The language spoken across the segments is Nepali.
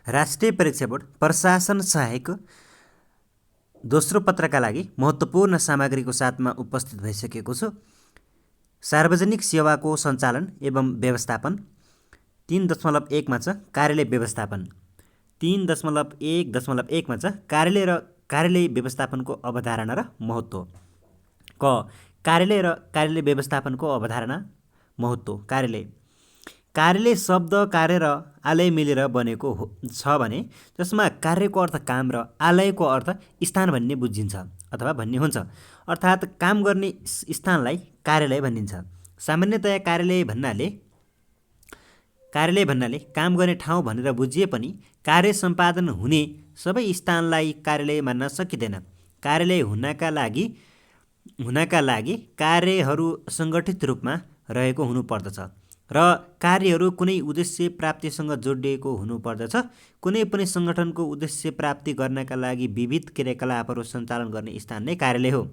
राष्ट्रिय परीक्षा बोर्ड प्रशासन सहायक दोस्रो पत्रका लागि महत्त्वपूर्ण सामग्रीको साथमा उपस्थित भइसकेको छु। सार्वजनिक सेवाको सञ्चालन एवं व्यवस्थापन 3.1 मा छ कार्यालय व्यवस्थापन। 3.1.1 मा छ कार्यालय व्यवस्थापनको अवधारणा र महत्त्व। क कार्यालय र कार्यालय व्यवस्थापनको अवधारणा महत्त्व। कार्यालय शब्द कार्य र आलय मिलेर बनेको छ भने जसमा कार्यको अर्थ काम र आलयको अर्थ स्थान भन्ने बुझिन्छ अथवा भन्ने हुन्छ। अर्थात् काम गर्ने स्थानलाई कार्यालय भनिन्छ। सामान्यतया कार्यालय भन्नाले काम गर्ने ठाउँ भनेर बुझिए पनि कार्य सम्पादन हुने सबै स्थानलाई कार्यालय मान्न सकिँदैन। कार्यालय हुनका लागि कार्यहरू सङ्गठित रूपमा रहेको हुनुपर्दछ र कार्यहरू कुनै उद्देश्य प्राप्तिसँग जोडिएको हुनुपर्दछ। कुनै पनि सङ्गठनको उद्देश्य प्राप्ति गर्नका लागि विविध क्रियाकलापहरू सञ्चालन गर्ने स्थान नै कार्यालय हो।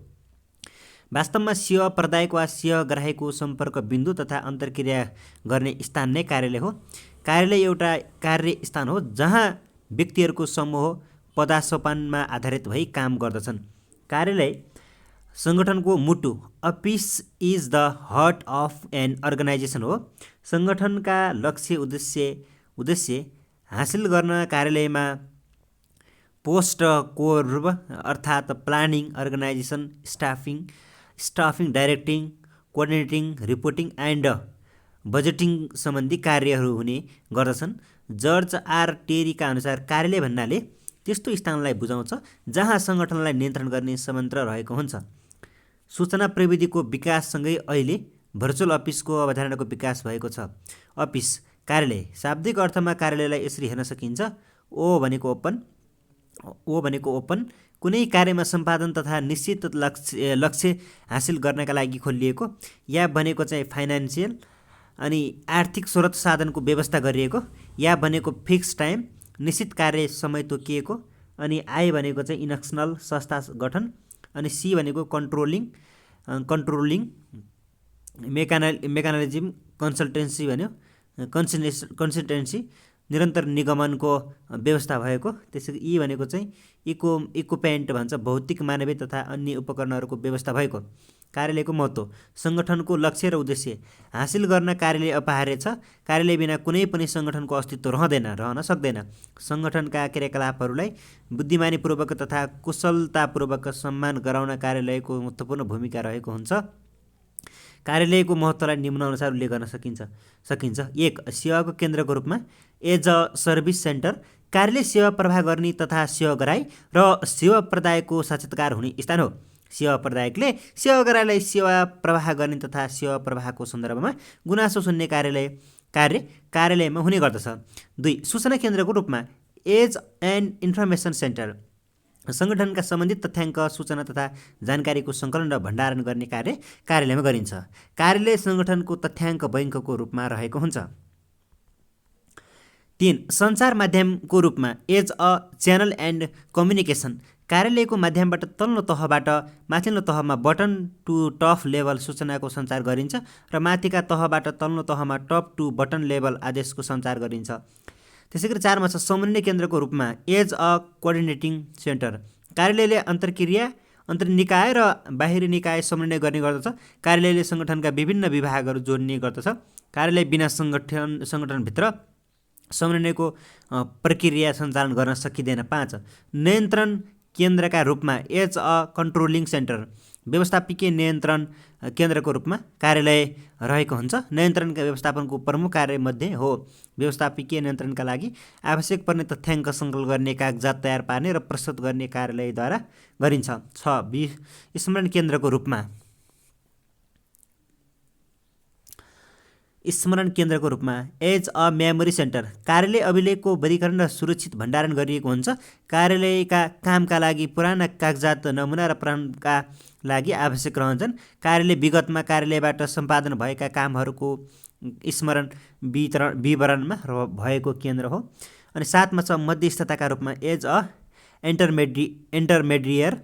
वास्तवमा सेवा प्रदायक वा सेवा ग्राहकको सम्पर्क बिन्दु तथा अन्तर्क्रिया गर्ने स्थान नै कार्यालय हो। कार्यालय एउटा कार्य स्थान हो जहाँ व्यक्तिहरूको समूह पदासोपानमा आधारित भई काम गर्दछन्। कार्यालय सङ्गठनको मुटु office is the heart of an organisation हो। सङ्गठनका लक्ष्य उद्देश्य हासिल गर्न कार्यालयमा पोस्ट कोर्ब अर्थात् planning, organisation, staffing, directing, coordinating, reporting and budgeting सम्बन्धी कार्यहरू हुने गर्दछन्। जर्ज आर टेरीका अनुसार कार्यालय भन्नाले त्यस्तो स्थानलाई बुझाउँछ जहाँ सङ्गठनलाई नियन्त्रण गर्ने संयन्त्र रहेको हुन्छ। सूचना प्रविधिको विकाससँगै अहिले भर्चुअल अफिसको अवधारणाको विकास भएको छ। अफिस कार्यालय शाब्दिक अर्थमा कार्यालयलाई यसरी हेर्न सकिन्छ। ओ भनेको ओपन कुनै कार्यमा सम्पादन तथा निश्चित लक्ष्य हासिल गर्नका लागि खोलिएको। या भनेको चाहिँ फाइनान्सियल अनि आर्थिक स्रोत साधनको व्यवस्था गरिएको। या भनेको फिक्स टाइम निश्चित कार्य समय तोकिएको। अनि आई भनेको चाहिँ इन्स्टिट्युसनल संस्था गठन। अनि सी भनेको कन्ट्रोलिङ मेकानिजम कन्सल्टेन्सी भन्यो कन्सल्टेन्सी निरन्तर निगमनको व्यवस्था भएको। त्यसैगरी ई भनेको चाहिँ इक्विपमेन्ट भन्छ भौतिक मानवीय तथा अन्य उपकरणहरूको व्यवस्था भएको। कार्यालयको महत्त्व सङ्गठनको लक्ष्य र उद्देश्य हासिल गर्न कार्यालय अपरिहार्य छ। कार्यालय बिना कुनै पनि सङ्गठनको अस्तित्व रहन सक्दैन। सङ्गठनका क्रियाकलापहरूलाई बुद्धिमानीपूर्वक तथा कुशलतापूर्वक सम्मान गराउन कार्यालयको महत्त्वपूर्ण भूमिका रहेको हुन्छ। कार्यालयको महत्त्वलाई निम्नानुसार उल्लेख गर्न सकिन्छ। 1. सेवाको केन्द्रको रूपमा एज अ सर्भिस सेन्टर कार्यालय सेवा प्रवाह गर्ने तथा सेवा गराई र सेवा प्रदायकको साक्षात्कार हुने स्थान हो। सेवा प्रदायकले सेवा गराईलाई सेवा प्रवाह गर्ने तथा सेवा प्रवाहको सन्दर्भमा गुनासो सुन्ने कार्यालयमा हुने गर्दछ। 2. सूचना केन्द्रको रूपमा एज एन इन्फर्मेसन सेन्टर सङ्गठनका सम्बन्धित तथ्याङ्क सूचना तथा जानकारीको सङ्कलन र भण्डारण गर्ने कार्य कार्यालयमा गरिन्छ। कार्यालय सङ्गठनको तथ्याङ्क बैङ्कको रूपमा रहेको हुन्छ। 3. सञ्चार माध्यमको रूपमा as a channel and communication कार्यालयको माध्यमबाट तल्लो तहबाट माथिल्लो तहमा बटन टु टप लेभल सूचनाको सञ्चार गरिन्छ र माथिका तहबाट तल्लो तहमा टप टु बटन लेभल आदेशको सञ्चार गरिन्छ। त्यसैगरी 4 मा छ समन्वय केन्द्रको रूपमा एज अ कोअर्डिनेटिङ सेन्टर कार्यालयले अन्तर्निकाय र बाहिरी निकाय समन्वय गर्ने गर्दछ। कार्यालयले सङ्गठनका विभिन्न विभागहरू जोड्ने गर्दछ। कार्यालय बिना सङ्गठनभित्र समन्वयको प्रक्रिया सञ्चालन गर्न सकिँदैन। 5. नियन्त्रण केन्द्रका रूपमा एज अ कन्ट्रोलिङ सेन्टर व्यवस्थापकीय नियन्त्रण केन्द्रको रूपमा कार्यालय रहेको हुन्छ। नियन्त्रणका व्यवस्थापनको प्रमुख कार्यमध्ये हो। व्यवस्थापकीय नियन्त्रणका लागि आवश्यक पर्ने तथ्याङ्क सङ्कलन गर्ने, कागजात तयार पार्ने र प्रस्तुत गर्ने कार्यालयद्वारा गरिन्छ। 6. स्मरण केन्द्रको रूपमा एज अ मेमोरी सेन्टर कार्यालय अभिलेखको वर्गीकरण र सुरक्षित भण्डारण गरिएको हुन्छ। कार्यालयका कामका लागि पुराना कागजात नमुना र प्रणका लागि आवश्यक रहन्छन्। कार्यालय विगतमा कार्यालयबाट सम्पादन भएका कामहरूको स्मरण विवरणमा भएको केन्द्र हो। अनि 7 मा छ मध्यस्थताका रूपमा एज अ इन्टरमेडिएयर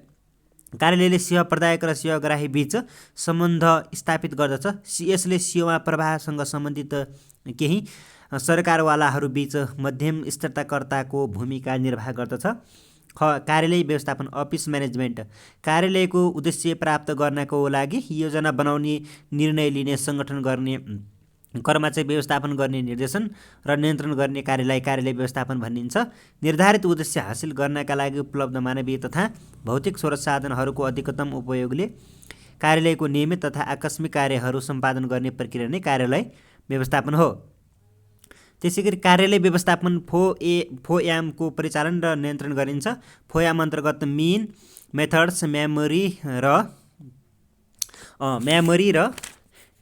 कार्यालयले सेवा प्रदायक र सेवा ग्राही बीच सम्बन्ध स्थापित गर्दछ। यसले सेवा प्रवाहसँग सम्बन्धित केही सरकारवालाहरूबीच मध्यम स्तरताकर्ताको भूमिका निर्वाह गर्दछ। कार्यालय व्यवस्थापन अफिस म्यानेजमेन्ट कार्यालयको उद्देश्य प्राप्त गर्नको लागि योजना बनाउने, निर्णय लिने, सङ्गठन गर्ने, कर्मचारी व्यवस्थापन गर्ने, निर्देशन र नियन्त्रण गर्ने कार्यलाई कार्यालय व्यवस्थापन भनिन्छ। निर्धारित उद्देश्य हासिल गर्नका लागि उपलब्ध मानवीय तथा भौतिक स्रोत साधनहरूको अधिकतम उपयोगले कार्यालयको नियमित तथा आकस्मिक कार्यहरू सम्पादन गर्ने प्रक्रिया नै कार्यालय व्यवस्थापन हो। त्यसैगरी कार्यालय व्यवस्थापन फोयामको परिचालन र नियन्त्रण गरिन्छ। फोयाम अन्तर्गत मिन, मेथड्स,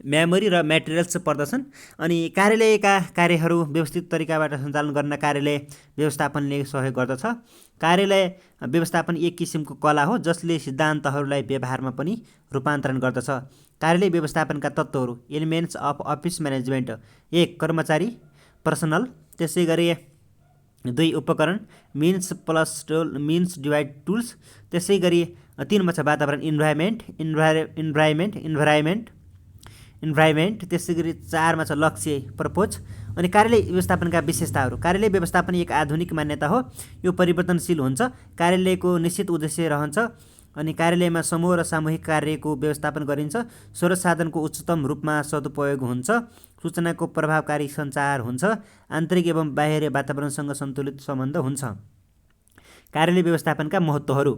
मेमोरी र मेटेरियल्स पर्दछन्। अनि कार्यालयका कार्यहरू व्यवस्थित तरिकाबाट सञ्चालन गर्न कार्यालय व्यवस्थापनले सहयोग गर्दछ। कार्यालय व्यवस्थापन एक किसिमको कला हो जसले सिद्धान्तहरूलाई व्यवहारमा पनि रूपान्तरण गर्दछ। कार्यालय व्यवस्थापनका तत्त्वहरू एलिमेन्ट्स अफ अफिस म्यानेजमेन्ट: 1. कर्मचारी पर्सनल, त्यसै गरी 2. उपकरण मिन्स डिभाइड टुल्स, त्यसै गरी 3 मा छ वातावरण इन्भाइरोमेन्ट, त्यसै गरी 4 मा छ लक्ष्य पर्पोज। अनि कार्यालय व्यवस्थापनका विशेषताहरू: कार्यालय व्यवस्थापन एक आधुनिक मान्यता हो। यो परिवर्तनशील हुन्छ। कार्यालयको निश्चित उद्देश्य रहन्छ। अनि कार्यालयमा समूह र सामूहिक कार्यको व्यवस्थापन गरिन्छ। स्रोत साधनको उच्चतम रूपमा सदुपयोग हुन्छ। सूचनाको प्रभावकारी सञ्चार हुन्छ। आन्तरिक एवं बाह्य वातावरणसँग सन्तुलित सम्बन्ध हुन्छ। कार्यालय व्यवस्थापनका महत्त्वहरू: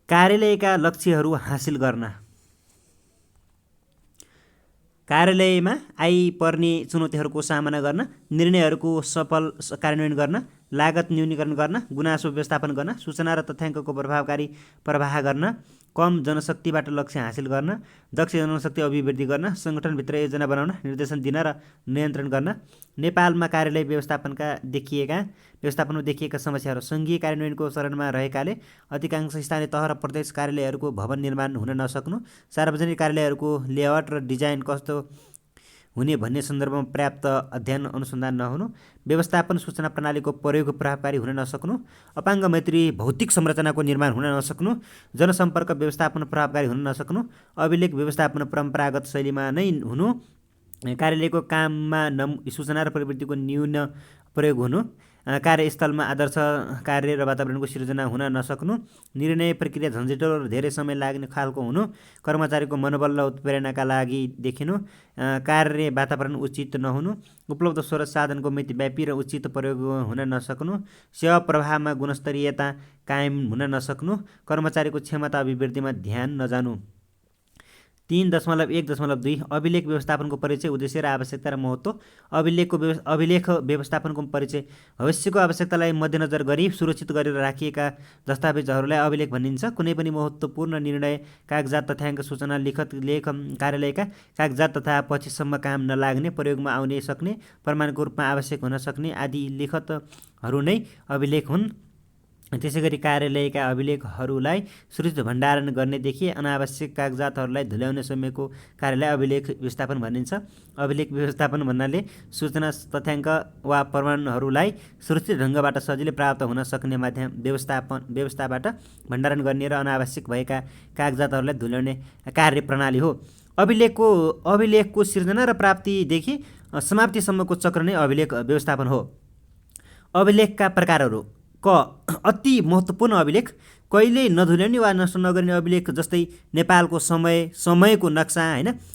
कार्यालयका लक्ष्यहरू हासिल गर्न, कार्यालयमा आइपर्ने चुनौतीहरूको सामना गर्न, निर्णयहरूको सफल कार्यान्वयन गर्न, लागत न्यूनीकरण गर्न, गुनासो व्यवस्थापन गर्न, सूचना र तथ्याङ्कको प्रभावकारी प्रवाह गर्न, कम जनशक्तिबाट लक्ष्य हासिल गर्न, दक्ष जनशक्ति अभिवृद्धि गर्न, सङ्गठनभित्र योजना बनाउन, निर्देशन दिन र नियन्त्रण गर्न। नेपालमा कार्यालय व्यवस्थापनमा देखिएका समस्याहरू: सङ्घीय कार्यान्वयनको चरणमा रहेकाले अधिकांश स्थानीय तह र प्रदेश कार्यालयहरूको भवन निर्माण हुन नसक्नु, सार्वजनिक कार्यालयहरूको लेआउट र डिजाइन कस्तो हुने भन्ने सन्दर्भमा पर्याप्त अध्ययन अनुसन्धान नहुनु, व्यवस्थापन सूचना प्रणालीको प्रयोग प्रभावकारी हुन नसक्नु, अपाङ्ग मैत्री भौतिक संरचनाको निर्माण हुन नसक्नु, जनसम्पर्क व्यवस्थापन प्रभावकारी हुन नसक्नु, अभिलेख व्यवस्थापन परम्परागत शैलीमा नै हुनु, कार्यालयको काममा सूचना र प्रवृत्तिको न्यून प्रयोग हुनु, कार्यस्थलमा आदर्श कार्य र वातावरणको सिर्जना हुन नसक्नु, निर्णय प्रक्रिया झन्झटिलो र धेरै समय लाग्ने खालको हुनु, कर्मचारीको मनोबल र उत्प्रेरणाका लागि देखिनु, कार्य वातावरण उचित नहुनु, उपलब्ध स्रोत साधनको मितव्यापी र उचित प्रयोग हुन नसक्नु, सेवा प्रवाहमा गुणस्तरीयता कायम हुन नसक्नु, कर्मचारीको क्षमता अभिवृद्धिमा ध्यान नजानु। 3.1.2 अभिलेख व्यवस्थापनको परिचय, उद्देश्य र आवश्यकता र महत्त्व। अभिलेख व्यवस्थापनको परिचय: भविष्यको आवश्यकतालाई मध्यनजर गरी सुरक्षित गरेर राखिएका दस्तावेजहरूलाई अभिलेख भनिन्छ। कुनै पनि महत्त्वपूर्ण निर्णय, कागजात, तथ्याङ्क, सूचना, लेख कार्यालयका कागजात तथा पछिसम्म काम नलाग्ने, प्रयोगमा आउन सक्ने, प्रमाणको रूपमा आवश्यक हुन सक्ने आदि लिखतहरू नै अभिलेख हुन्। त्यसैगरी कार्यालयका अभिलेखहरूलाई सुरक्षित भण्डारण गर्नेदेखि अनावश्यक कागजातहरूलाई धुल्याउने समयको कार्यलाई अभिलेख व्यवस्थापन भनिन्छ। अभिलेख व्यवस्थापन भन्नाले सूचना, तथ्याङ्क वा प्रमाणहरूलाई सुरक्षित ढङ्गबाट सजिलै प्राप्त हुन सक्ने व्यवस्थाबाट भण्डारण गर्ने र अनावश्यक भएका कागजातहरूलाई धुल्याउने कार्य प्रणाली हो। अभिलेखको सिर्जना र प्राप्तिदेखि समाप्तिसम्मको चक्र नै अभिलेख व्यवस्थापन हो। अभिलेखका प्रकारहरू: क. अति महत्त्वपूर्ण अभिलेख: कहिल्यै नधुल्याउने वा नष्ट नगर्ने अभिलेख, जस्तै नेपालको समयको नक्सा,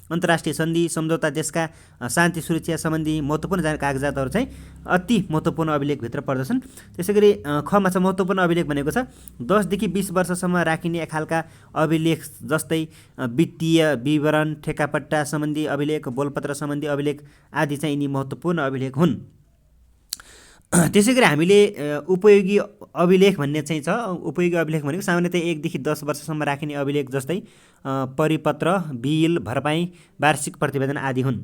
अन्तर्राष्ट्रिय सन्धि सम्झौता, देशका शान्ति सुरक्षा सम्बन्धी महत्त्वपूर्ण कागजातहरू चाहिँ अति महत्त्वपूर्ण अभिलेखभित्र पर्दछन्। त्यसैगरी खमा छ महत्त्वपूर्ण अभिलेख भनेको छ 10 देखि 20 वर्षसम्म राखिने खालका अभिलेख, जस्तै वित्तीय विवरण, ठेक्कापट्टा सम्बन्धी अभिलेख, बोलपत्र सम्बन्धी अभिलेख आदि चाहिँ यिनी महत्त्वपूर्ण अभिलेख हुन्। त्यसैगरी हामीले उपयोगी अभिलेख भन्ने चाहिँ छ। उपयोगी अभिलेख भनेको सामान्यतया 1 देखि 10 वर्षसम्म राखिने अभिलेख, जस्तै परिपत्र, बिल, भरपाई, वार्षिक प्रतिवेदन आदि हुन्।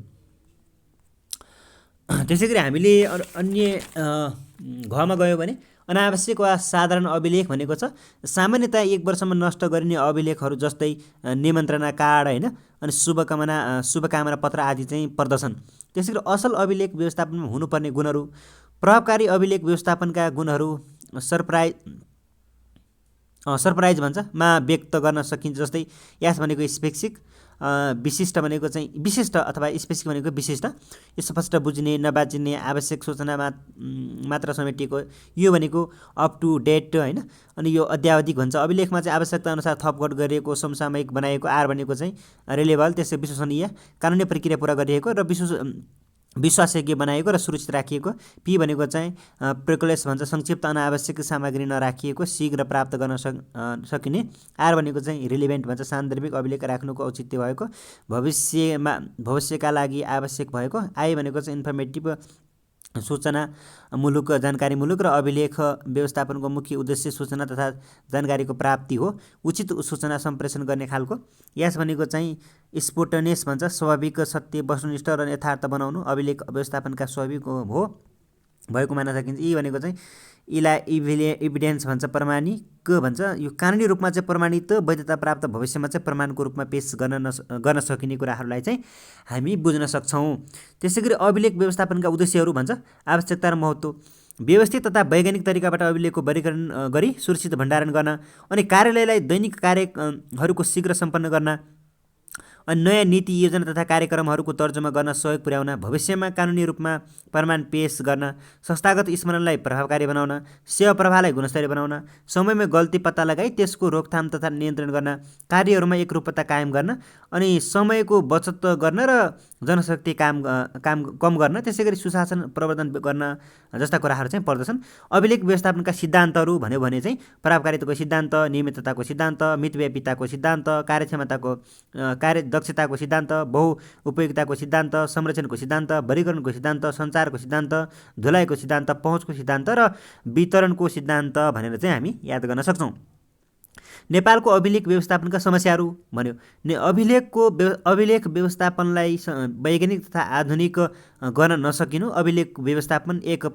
त्यसैगरी हामीले अन्य घमा गयौँ भने अनावश्यक वा साधारण अभिलेख भनेको छ सामान्यतया 1 वर्षमा नष्ट गरिने अभिलेखहरू, जस्तै निमन्त्रणा कार्ड अनि शुभकामना पत्र आदि चाहिँ पर्दछन्। त्यसैगरी असल अभिलेख व्यवस्थापनमा हुनुपर्ने गुणहरू: प्रभावकारी अभिलेख व्यवस्थापनका गुणहरू सरप्राइज मा व्यक्त गर्न सकिन्छ, जस्तै यास भनेको स्पेसिफिक, विशिष्ट भनेको चाहिँ विशिष्ट अथवा स्पेसिफिक भनेको विशिष्ट, स्पष्ट बुझ्ने, नबाचिने, आवश्यक सूचनामा मात्र समेटिएको, यो भनेको अप टु डेट होइन। अनि यो अद्यावधिक भन्छ। अभिलेखमा चाहिँ आवश्यकता अनुसार थपघट गरिएको, समसामयिक बनाएको। आर भनेको चाहिँ रिलेबल, त्यसै विश्वसनीय, कानुनी प्रक्रिया पुरा गरिएको र विश्वासयोग्य बनाएको र सुरक्षित राखिएको। पी भनेको चाहिँ प्रिकलेस भन्छ, संक्षिप्त, अनावश्यक सामग्री नराखिएको, शीघ्र प्राप्त गर्न सकिने। आर भनेको चाहिँ रिलेभेन्ट भन्छ, सान्दर्भिक अभिलेख राख्नुको औचित्य भएको, भविष्यका लागि आवश्यक भएको। आई भनेको चाहिँ इन्फर्मेटिभ, सूचनामूलक, जानकारीमूलक र अभिलेख व्यवस्थापनको मुख्य उद्देश्य सूचना तथा जानकारीको प्राप्ति हो, उचित सूचना सम्प्रेषण गर्ने खालको। यस भनेको चाहिँ स्पोन्टेनियस भन्छ, स्वाभाविक, सत्य, वस्तुनिष्ठ र यथार्थ बनाउनु, अभिलेख व्यवस्थापनका स्वाभाविक हो भएको मान्न सकिन्छ। यी भनेको चाहिँ इभिडेन्स भन्छ, प्रमाणिक भन्छ। यो कानुनी रूपमा चाहिँ प्रमाणित, वैधता प्राप्त, भविष्यमा चाहिँ प्रमाणको रूपमा पेश गर्न सकिने कुराहरूलाई चाहिँ हामी बुझ्न सक्छौँ। त्यसै गरी अभिलेख व्यवस्थापनका उद्देश्यहरू भन्छ, आवश्यकता र महत्त्व, व्यवस्थित तथा वैज्ञानिक तरिकाबाट अभिलेखको वर्गीकरण गरी सुरक्षित भण्डारण गर्न, अनि कार्यालयलाई दैनिक कार्यहरूको शीघ्र सम्पन्न गर्न, अनि नयाँ नीति, योजना तथा कार्यक्रमहरूको तर्जुमा गर्न सहयोग पुर्याउन, भविष्यमा कानुनी रूपमा प्रमाण पेश गर्न, संस्थागत स्मरणलाई प्रभावकारी बनाउन, सेवा प्रवाहलाई गुणस्तरीय बनाउन, समयमा गल्ती पत्ता लगाई त्यसको रोकथाम तथा नियन्त्रण गर्न, कार्यहरूमा एकरूपता कायम गर्न, अनि समयको बचत गर्न र जनशक्ति काम कम गर्न, त्यसै गरी सुशासन प्रवर्धन गर्न जस्ता कुराहरू चाहिँ पर्दछन्। अभिलेख व्यवस्थापनका सिद्धान्तहरू भन्यो भने चाहिँ प्रभावकारिताको सिद्धान्त, नियमितताको सिद्धान्त, मितव्यापिताको सिद्धान्त, दक्षताको सिद्धान्त, बहुउपयोगिताको सिद्धान्त, संरक्षणको सिद्धान्त, वर्गीकरणको सिद्धान्त, सञ्चारको सिद्धान्त, धुलाइको सिद्धान्त, पहुँचको सिद्धान्त र वितरणको सिद्धान्त भनेर चाहिँ हामी याद गर्न सक्छौँ। नेपालको अभिलेख व्यवस्थापनका समस्याहरू भन्यो। अभिलेख व्यवस्थापनलाई वैज्ञानिक तथा आधुनिक गर्न नसकिनु, अभिलेख व्यवस्थापन एक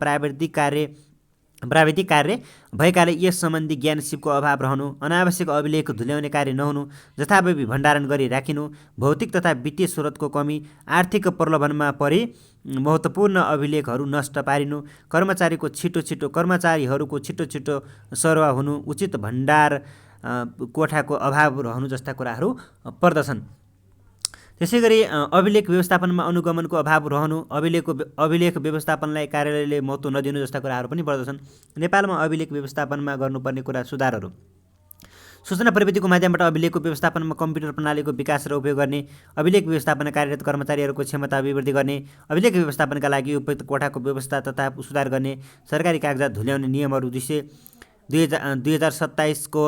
प्राविधिक कार्य भएकाले यस सम्बन्धी ज्ञान सिपको अभाव रहनु, अनावश्यक अभिलेख धुल्याउने कार्य नहुनु, जथाभावी भण्डारण गरी राखिनु, भौतिक तथा वित्तीय स्रोतको कमी, आर्थिक प्रलोभनमा परि महत्त्वपूर्ण अभिलेखहरू नष्ट पारिनु, कर्मचारीहरूको छिटो सरुवा हुनु, उचित भण्डार कोठाको अभाव रहनु जस्ता कुराहरू पर्दछन्। त्यसै गरी अभिलेख व्यवस्थापनमा अनुगमनको अभाव रहनु, अभिलेख व्यवस्थापनलाई कार्यालयले महत्त्व नदिनु जस्ता कुराहरू पनि पर्दछन्। नेपालमा अभिलेख व्यवस्थापनमा गर्नुपर्ने कुरा सुधारहरू, सूचना प्रविधिको माध्यमबाट अभिलेखको व्यवस्थापनमा कम्प्युटर प्रणालीको विकास र उपयोग गर्ने, अभिलेख व्यवस्थापन कार्यरत कर्मचारीहरूको क्षमता अभिवृद्धि गर्ने, अभिलेख व्यवस्थापनका लागि उपयुक्त कोठाको व्यवस्था तथा सुधार गर्ने, सरकारी कागजात धुल्याउने नियमहरू 2027 को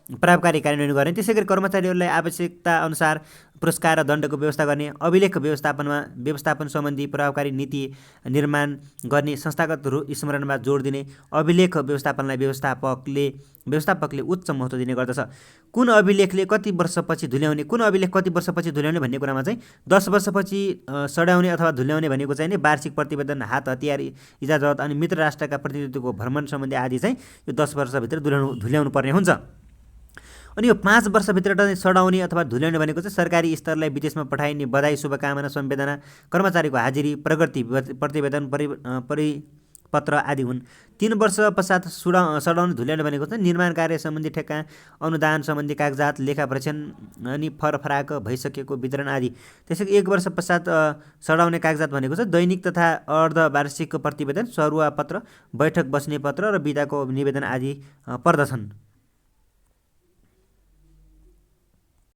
प्रभावकारी कार्यान्वयन गर्ने, त्यसै गरी कर्मचारीहरूलाई आवश्यकता अनुसार पुरस्कार र दण्डको व्यवस्था गर्ने, अभिलेख व्यवस्थापन सम्बन्धी प्रभावकारी नीति निर्माण गर्ने, संस्थागत स्मरणमा जोड दिने, अभिलेख व्यवस्थापनलाई व्यवस्थापकले उच्च महत्त्व दिने गर्दछ। कुन अभिलेख कति वर्षपछि धुल्याउने भन्ने कुरामा चाहिँ 10 वर्षपछि सडाउने अथवा धुल्याउने भनेको चाहिँ वार्षिक प्रतिवेदन, हात हतियार इजाजत अनि मित्र राष्ट्रका प्रतिनिधित्वको भ्रमण सम्बन्धी आदि चाहिँ यो 10 वर्षभित्र धुल्याउनु पर्ने हुन्छ। अनि यो 5 वर्षभित्र सडाउने अथवा धुल्याउने भनेको चाहिँ सरकारी स्तरलाई विदेशमा पठाइने बधाई, शुभकामना, सम्वेदना, कर्मचारीको हाजिरी, प्रगति प्रतिवेदन, परिपत्र आदि हुन्। 3 वर्ष पश्चात सडाउने धुल्याउने भनेको चाहिँ निर्माण कार्य सम्बन्धी ठेक्का, अनुदान सम्बन्धी कागजात, लेखा परीक्षण अनि फरफराक भइसकेको वितरण आदि। त्यसैले 1 वर्ष पश्चात सडाउने कागजात भनेको चाहिँ दैनिक तथा अर्धवार्षिक प्रतिवेदन, सरुवा पत्र, बैठक बस्ने पत्र र बिदाको निवेदन आदि पर्दछन्।